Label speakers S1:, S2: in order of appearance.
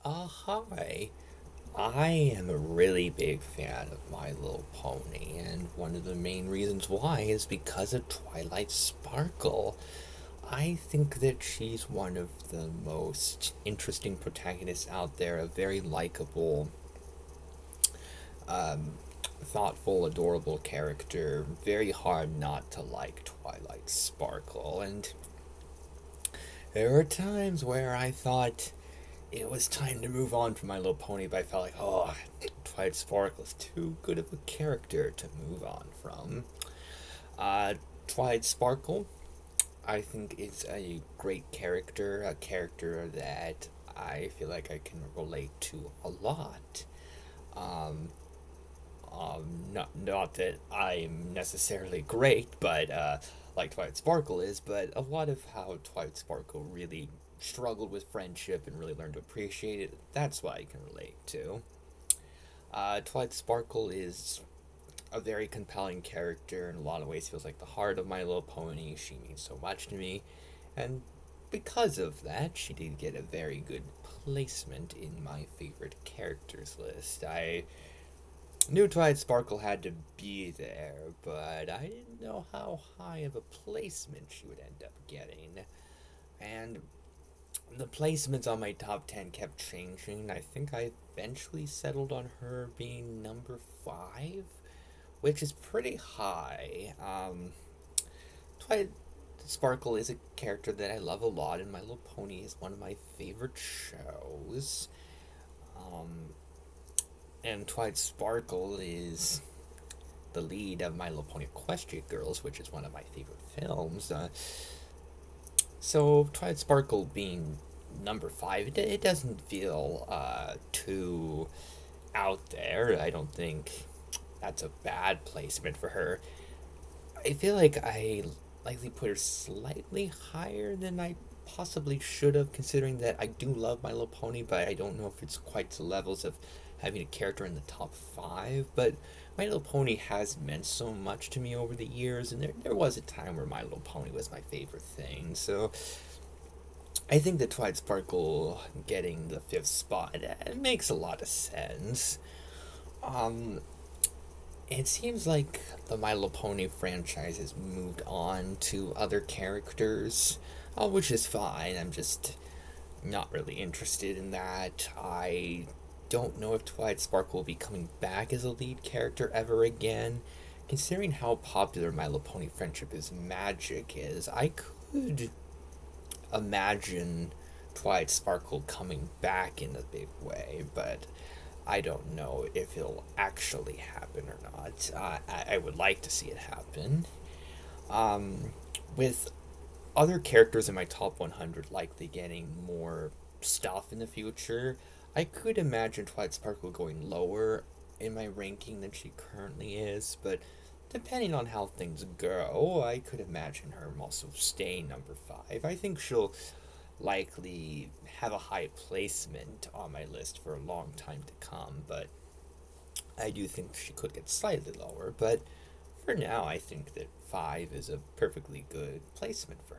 S1: Hi. I am a really big fan of My Little Pony, and one of the main reasons why is because of Twilight Sparkle. I think that she's one of the most interesting protagonists out there, a very likable, um, thoughtful, adorable character. Very hard not to like Twilight Sparkle, and there were times where I thought it was time to move on from My Little Pony, but I felt like, oh, Twilight Sparkle is too good of a character to move on from. Uh, Twilight Sparkle, I think, is a great character, a character that I feel like I can relate to a lot. Um, not that I'm necessarily great, but like Twilight Sparkle is, but a lot of how Twilight Sparkle really struggled with friendship and really learned to appreciate it. That's what I can relate to. Twilight Sparkle is a very compelling character in a lot of ways. Feels like the heart of My Little Pony. She means so much to me, and because of that, she did get a very good placement in my favorite characters list. I knew Twilight Sparkle had to be there, but I didn't know how high of a placement she would end up getting. And the placements on my top 10 kept changing. I think I eventually settled on her being number 5, which is pretty high. Twilight Sparkle is a character that I love a lot, and My Little Pony is one of my favorite shows. Um, and Twilight Sparkle is the lead of My Little Pony Equestria Girls, which is one of my favorite films. So Twilight Sparkle being number 5, it doesn't feel too out there. I don't think that's a bad placement for her. I feel like I likely put her slightly higher than I possibly should have, considering that I do love My Little Pony, but I don't know if it's quite to levels of having a character in the top 5. But My Little Pony has meant so much to me over the years, and there was a time where My Little Pony was my favorite thing. So I think that Twilight Sparkle getting the 5th spot, it makes a lot of sense. Um, it seems like the My Little Pony franchise has moved on to other characters, which is fine. I'm just not really interested in that. I don't know if Twilight Sparkle will be coming back as a lead character ever again. Considering how popular My Little Pony Friendship is Magic is, I could imagine Twilight Sparkle coming back in a big way, but I don't know if it'll actually happen or not. I would like to see it happen. Um, with other characters in my top 100 likely getting more stuff in the future, I could imagine Twilight Sparkle going lower in my ranking than she currently is, but depending on how things go, I could imagine her also staying number 5. I think she'll likely have a high placement on my list for a long time to come, but I do think she could get slightly lower. But for now, I think that 5 is a perfectly good placement for